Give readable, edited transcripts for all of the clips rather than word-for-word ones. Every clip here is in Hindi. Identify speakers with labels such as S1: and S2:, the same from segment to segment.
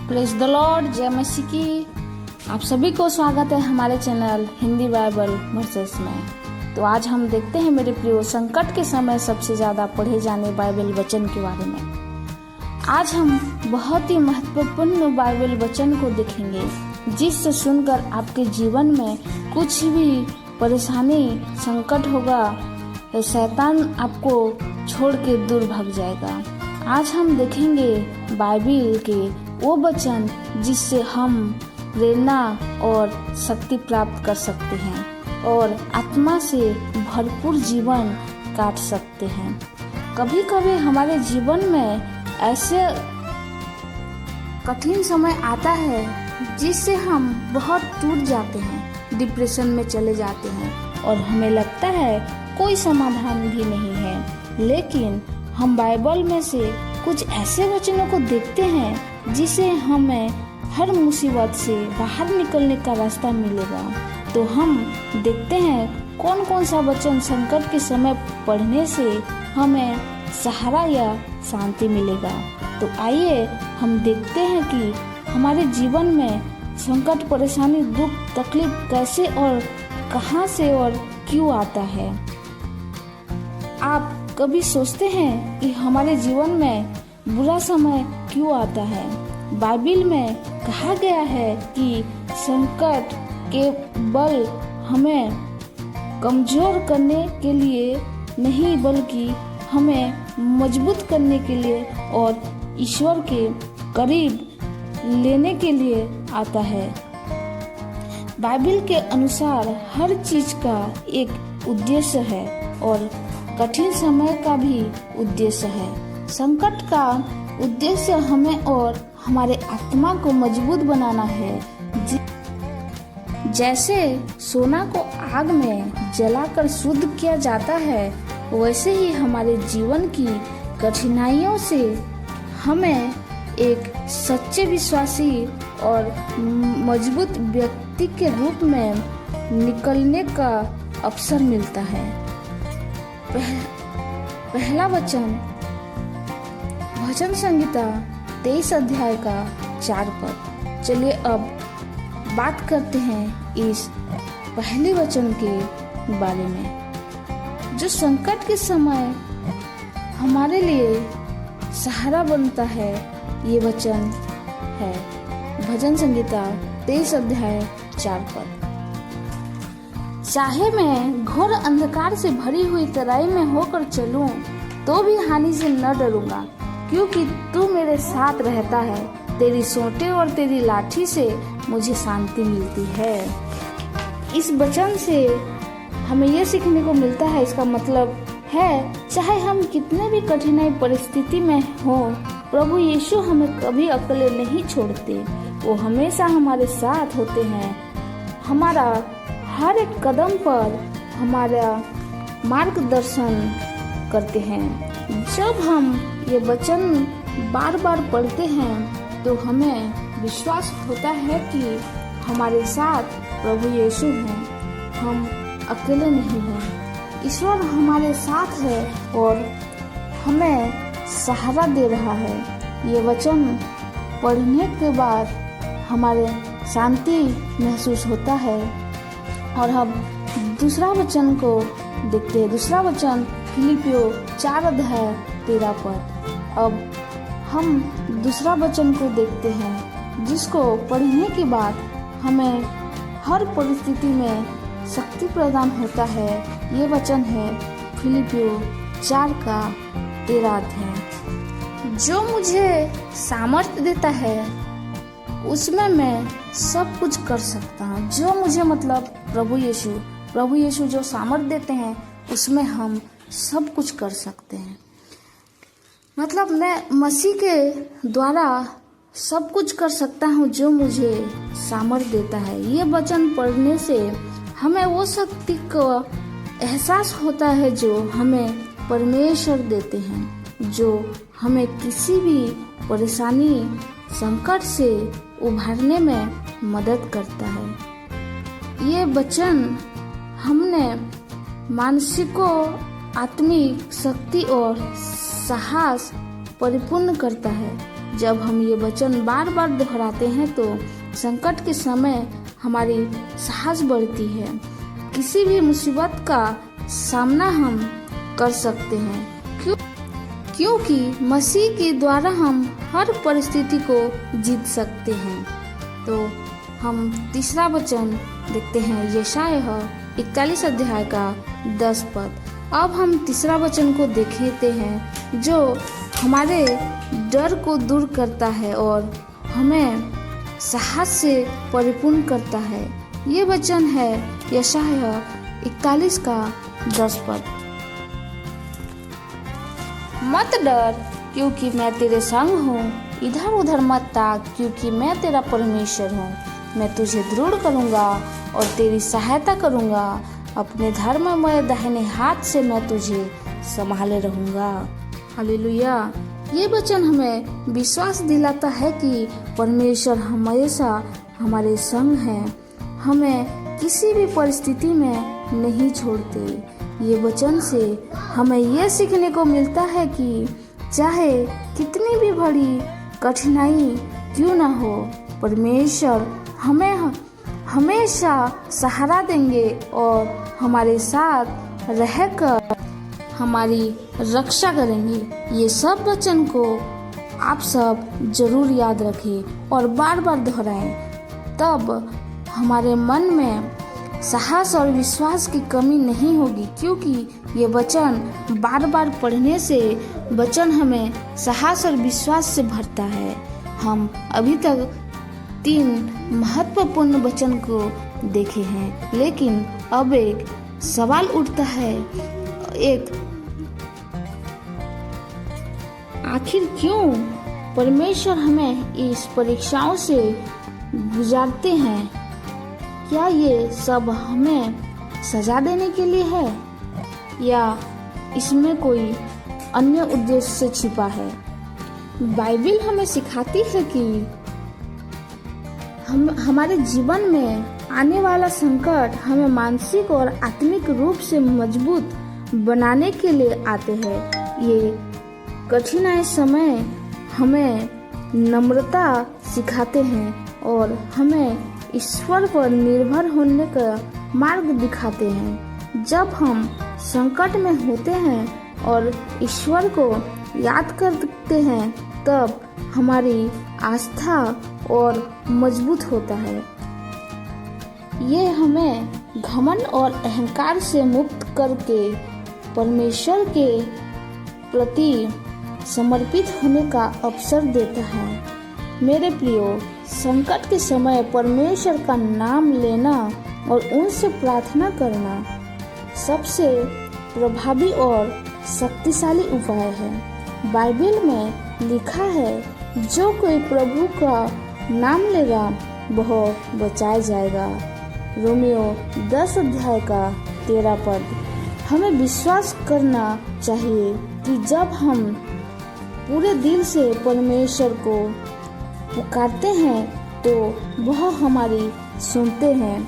S1: प्रेज द लॉर्ड, जय मसीह की। आप सभी को स्वागत है हमारे चैनल हिंदी बाइबल वर्सेस में। तो आज हम देखते हैं मेरे प्रियो संकट के समय सबसे ज्यादा पढ़े जाने बाइबल वचन के बारे में। आज हम बहुत ही महत्वपूर्ण बाइबल वचन को देखेंगे जिससे सुनकर आपके जीवन में कुछ भी परेशानी संकट होगा तो शैतान आपको छोड़ के दूर भाग जाएगा। आज हम देखेंगे बाइबल के वो वचन जिससे हम प्रेरणा और शक्ति प्राप्त कर सकते हैं और आत्मा से भरपूर जीवन काट सकते हैं। कभी कभी हमारे जीवन में ऐसे कठिन समय आता है जिससे हम बहुत टूट जाते हैं, डिप्रेशन में चले जाते हैं और हमें लगता है कोई समाधान भी नहीं है। लेकिन हम बाइबल में से कुछ ऐसे वचनों को देखते हैं जिसे हमें हर मुसीबत से बाहर निकलने का रास्ता मिलेगा। तो हम देखते हैं कौन कौन सा वचन संकट के समय पढ़ने से हमें सहारा या शांति मिलेगा। तो आइए हम देखते हैं कि हमारे जीवन में संकट, परेशानी, दुख, तकलीफ कैसे और कहां से और क्यों आता है। आप कभी सोचते हैं कि हमारे जीवन में बुरा समय क्यों आता है? बाइबल में कहा गया है कि संकट के बल हमें कमजोर करने के लिए नहीं बल्कि हमें मजबूत करने के लिए और ईश्वर के करीब लेने के लिए आता है। बाइबल के अनुसार हर चीज का एक उद्देश्य है और कठिन समय का भी उद्देश्य है। संकट का उद्देश्य हमें और हमारे आत्मा को मजबूत बनाना है। जैसे सोना को आग में जलाकर शुद्ध किया जाता है, वैसे ही हमारे जीवन की कठिनाइयों से हमें एक सच्चे विश्वासी और मजबूत व्यक्ति के रूप में निकलने का अवसर मिलता है। पहला वचन भजन संहिता 23 अध्याय का 4 पद। चलिए अब बात करते हैं इस पहले वचन के बारे में जो संकट के समय हमारे लिए सहारा बनता है। ये वचन है भजन संहिता 23 अध्याय 4 पद। चाहे मैं घोर अंधकार से भरी हुई तराई में होकर चलूं तो भी हानि से न डरूंगा, क्योंकि तू मेरे साथ रहता है। तेरी सोंटे और तेरी लाठी से मुझे शांति मिलती है। इस वचन से हमें यह सीखने को मिलता है, इसका मतलब है चाहे हम कितने भी कठिनाई परिस्थिति में हो, प्रभु यीशु हमें कभी अकेले नहीं छोड़ते। वो हमेशा हमारे साथ होते हैं, हमारा हर एक कदम पर हमारा मार्गदर्शन करते हैं। जब हम ये वचन बार बार पढ़ते हैं तो हमें विश्वास होता है कि हमारे साथ प्रभु यीशु हैं, हम अकेले नहीं हैं। ईश्वर हमारे साथ है और हमें सहारा दे रहा है। ये वचन पढ़ने के बाद हमारे शांति महसूस होता है। और हम दूसरा वचन को देखते हैं। दूसरा वचन फिलिपियो 4 अध्याय 13 पद। अब हम दूसरा वचन को देखते हैं जिसको पढ़ने के बाद हमें हर परिस्थिति में शक्ति प्रदान होता है। ये वचन है फिलिपियो 4 का 13 अध्याय। जो मुझे सामर्थ्य देता है उसमें मैं सब कुछ कर सकता हूँ। जो मुझे मतलब प्रभु यीशु जो सामर्थ्य देते हैं उसमें हम सब कुछ कर सकते हैं। मतलब मैं मसीह के द्वारा सब कुछ कर सकता हूँ जो मुझे सामर्थ्य देता है। ये वचन पढ़ने से हमें वो शक्ति का एहसास होता है जो हमें परमेश्वर देते हैं, जो हमें किसी भी परेशानी संकट से उभरने में मदद करता है। ये वचन हमने मानसिक आत्मिक शक्ति और साहस परिपूर्ण करता है। जब हम ये वचन बार बार दोहराते हैं तो संकट के समय हमारी साहस बढ़ती है। किसी भी मुसीबत का सामना हम कर सकते हैं क्योंकि मसीह के द्वारा हम हर परिस्थिति को जीत सकते हैं। तो हम तीसरा वचन देखते हैं, यशायाह 41 अध्याय का 10 पद। अब हम तीसरा वचन को देखते हैं जो हमारे डर को दूर करता है और हमें साहस से परिपूर्ण करता है। ये वचन है यशायाह 41 का 10 पद। मत डर क्योंकि मैं तेरे संग हूँ, इधर उधर मत ताक क्योंकि मैं तेरा परमेश्वर हूँ। मैं तुझे दृढ़ करूँगा और तेरी सहायता करूँगा, अपने धर्ममय दाहिने हाथ से मैं तुझे संभाले रहूँगा। हालेलुया। ये वचन हमें विश्वास दिलाता है कि परमेश्वर हमेशा हमारे संग हैं, हमें किसी भी परिस्थिति में नहीं छोड़ते। ये वचन से हमें यह सीखने को मिलता है कि चाहे कितनी भी बड़ी कठिनाई क्यों ना हो, परमेश्वर हमें हमेशा सहारा देंगे और हमारे साथ रहकर हमारी रक्षा करेंगे। ये सब वचन को आप सब जरूर याद रखें और बार बार दोहराएं, तब हमारे मन में साहस और विश्वास की कमी नहीं होगी, क्योंकि ये वचन बार बार पढ़ने से वचन हमें साहस और विश्वास से भरता है। हम अभी तक 3 महत्वपूर्ण वचन को देखे हैं, लेकिन अब एक सवाल उठता है, आखिर क्यों परमेश्वर हमें इस परीक्षाओं से गुजारते हैं? क्या ये सब हमें सजा देने के लिए है या इसमें कोई अन्य उद्देश्य से छिपा है? बाइबल हमें सिखाती है कि हमारे जीवन में आने वाला संकट हमें मानसिक और आत्मिक रूप से मजबूत बनाने के लिए आते हैं। ये कठिन समय हमें नम्रता सिखाते हैं और हमें ईश्वर पर निर्भर होने का मार्ग दिखाते हैं। जब हम संकट में होते हैं और ईश्वर को याद करते हैं, तब हमारी आस्था और मजबूत होता है। ये हमें घमंड और अहंकार से मुक्त करके परमेश्वर के प्रति समर्पित होने का अवसर देता है। मेरे प्रियो, संकट के समय परमेश्वर का नाम लेना और उनसे प्रार्थना करना सबसे प्रभावी और शक्तिशाली उपाय है। बाइबल में लिखा है, जो कोई प्रभु का नाम लेगा वह बचाया जाएगा। रोमियो 10 अध्याय का 13 पद। हमें विश्वास करना चाहिए कि जब हम पूरे दिल से परमेश्वर को पुकारते हैं तो वह हमारी सुनते हैं।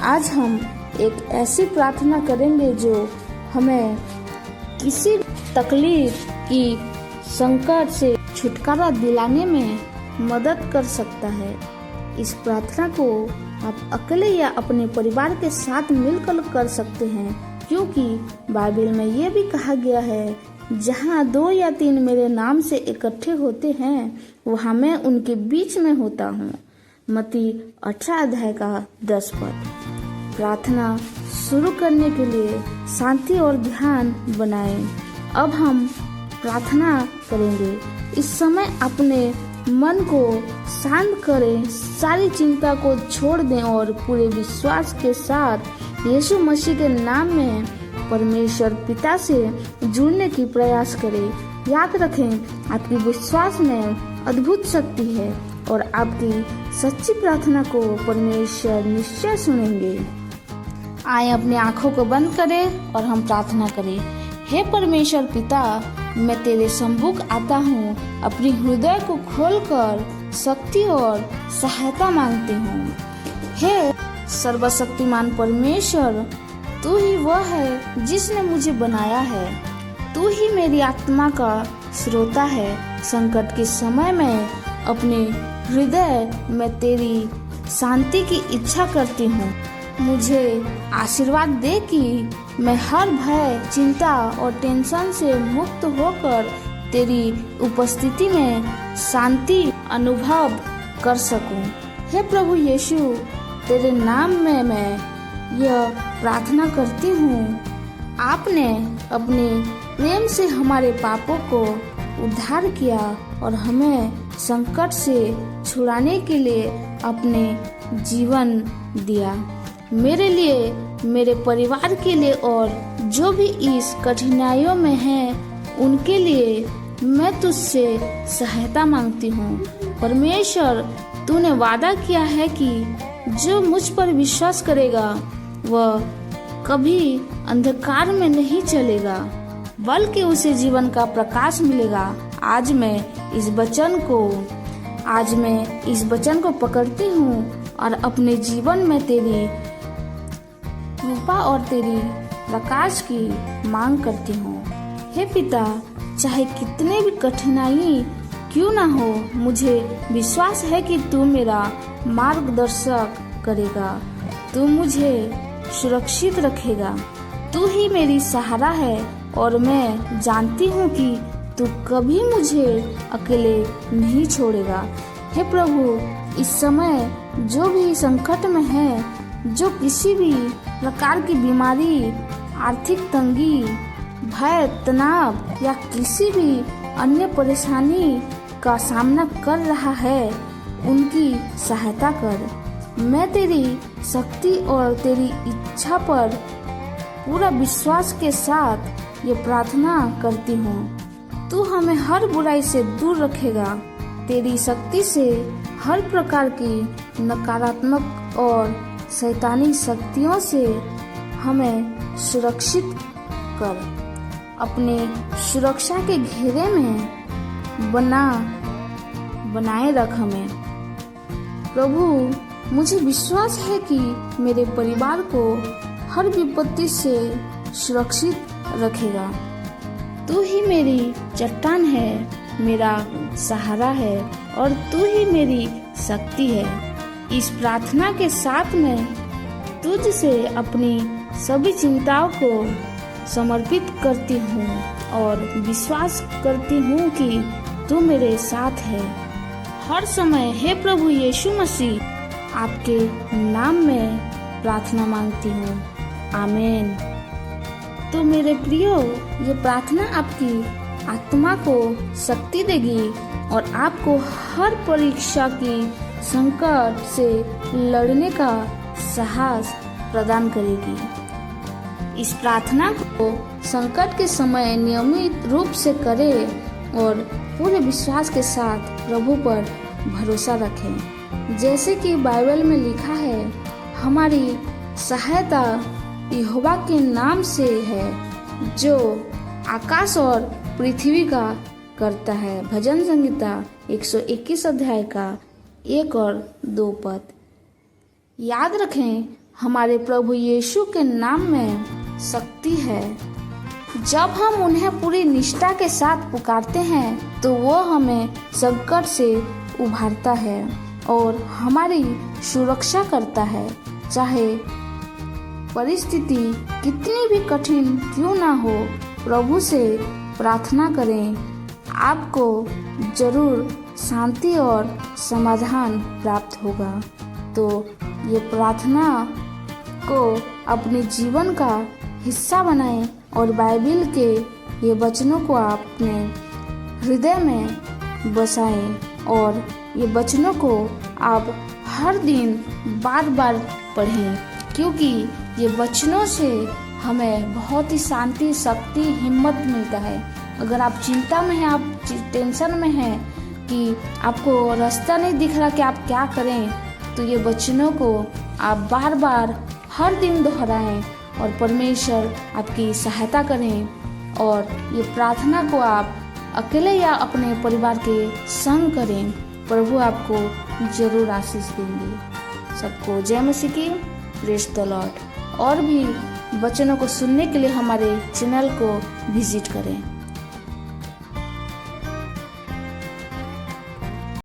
S1: आज हम एक ऐसी प्रार्थना करेंगे जो हमें किसी तकलीफ की संकट से छुटकारा दिलाने में मदद कर सकता है। इस प्रार्थना को आप अकेले या अपने परिवार के साथ मिलकर कर सकते हैं, क्योंकि बाइबल में यह भी कहा गया है, जहाँ 2 या 3 मेरे नाम से इकट्ठे होते हैं वहाँ मैं उनके बीच में होता हूँ। मत्ती 18 अध्याय का 10 पद। प्रार्थना शुरू करने के लिए शांति और ध्यान बनाएं। अब हम प्रार्थना करेंगे। इस समय अपने मन को शांत करें, सारी चिंता को छोड़ दें और पूरे विश्वास के साथ यीशु मसीह के नाम में परमेश्वर पिता से जुड़ने की प्रयास करें। याद रखें, आपकी विश्वास में अद्भुत शक्ति है और आपकी सच्ची प्रार्थना को परमेश्वर निश्चय सुनेंगे। आए अपनी आंखों को बंद करें और हम प्रार्थना करें। हे परमेश्वर पिता, मैं तेरे सम्मुख आता हूँ, अपनी हृदय को खोलकर शक्ति और सहायता मांगती हूँ। हे सर्वशक्तिमान परमेश्वर, तू ही वह है जिसने मुझे बनाया है। तू ही मेरी आत्मा का श्रोता है। संकट के समय में अपने हृदय में तेरी शांति की इच्छा करती हूँ। मुझे आशीर्वाद दे कि मैं हर भय, चिंता और टेंशन से मुक्त होकर तेरी उपस्थिति में शांति अनुभव कर सकूं। हे प्रभु यीशु, तेरे नाम में मैं यह प्रार्थना करती हूँ। आपने अपने प्रेम से हमारे पापों को उद्धार किया और हमें संकट से छुड़ाने के लिए अपने जीवन दिया। मेरे लिए, मेरे परिवार के लिए और जो भी इस कठिनाइयों में हैं उनके लिए मैं तुझसे सहायता मांगती हूँ। परमेश्वर, तूने वादा किया है कि जो मुझ पर विश्वास करेगा वह कभी अंधकार में नहीं चलेगा, बल्कि उसे जीवन का प्रकाश मिलेगा। आज मैं इस वचन को पकड़ती हूँ और अपने जीवन में तेरी कृपा और तेरी प्रकाश की मांग करती हूँ। हे पिता, चाहे कितने भी कठिनाई क्यों ना हो, मुझे विश्वास है कि तू मेरा मार्गदर्शक करेगा, तू मुझे सुरक्षित रखेगा। तू ही मेरी सहारा है और मैं जानती हूँ कि तू कभी मुझे अकेले नहीं छोड़ेगा। हे प्रभु, इस समय जो भी संकट में है, जो किसी भी प्रकार की बीमारी, आर्थिक तंगी, भय, तनाव या किसी भी अन्य परेशानी का सामना कर रहा है, उनकी सहायता कर। मैं तेरी शक्ति और तेरी इच्छा पर पूरा विश्वास के साथ ये प्रार्थना करती हूँ। तू हमें हर बुराई से दूर रखेगा। तेरी शक्ति से हर प्रकार की नकारात्मक और शैतानी शक्तियों से हमें सुरक्षित कर। अपने सुरक्षा के घेरे में बनाए रख हमें। प्रभु, मुझे विश्वास है कि मेरे परिवार को हर विपत्ति से सुरक्षित रखेगा। तू ही मेरी चट्टान है, मेरा सहारा है और तू ही मेरी शक्ति है। इस प्रार्थना के साथ मैं तुझसे अपनी सभी चिंताओं को समर्पित करती हूँ और विश्वास करती हूँ कि तू मेरे साथ है हर समय। हे प्रभु यीशु मसीह, आपके नाम में प्रार्थना मांगती हूँ, आमीन। तो मेरे प्रियो, ये प्रार्थना आपकी आत्मा को शक्ति देगी और आपको हर परीक्षा की संकट से लड़ने का साहस प्रदान करेगी। इस प्रार्थना को संकट के समय नियमित रूप से करें और पूरे विश्वास के साथ प्रभु पर भरोसा रखें। जैसे कि बाइबल में लिखा है, हमारी सहायता यहोवा के नाम से है जो आकाश और पृथ्वी का करता है। भजन संहिता 121 अध्याय का 1 और 2 पद। याद रखें, हमारे प्रभु यीशु के नाम में शक्ति है। जब हम उन्हें पूरी निष्ठा के साथ पुकारते हैं तो वो हमें संकट से उभारता है और हमारी सुरक्षा करता है। चाहे परिस्थिति कितनी भी कठिन क्यों ना हो, प्रभु से प्रार्थना करें, आपको जरूर शांति और समाधान प्राप्त होगा। तो ये प्रार्थना को अपने जीवन का हिस्सा बनाएं और बाइबल के ये वचनों को अपने हृदय में बसाएं और ये वचनों को आप हर दिन बार बार पढ़ें, क्योंकि ये वचनों से हमें बहुत ही शांति, शक्ति, हिम्मत मिलता है। अगर आप चिंता में हैं, आप टेंशन में हैं कि आपको रास्ता नहीं दिख रहा कि आप क्या करें, तो ये वचनों को आप बार बार हर दिन दोहराएं और परमेश्वर आपकी सहायता करें। और ये प्रार्थना को आप अकेले या अपने परिवार के संग करें, प्रभु आपको जरूर आशीष देंगे। सबको जय मसीह की, प्रेज द लॉर्ड। और भी वचनों को सुनने के लिए हमारे चैनल को विजिट करें।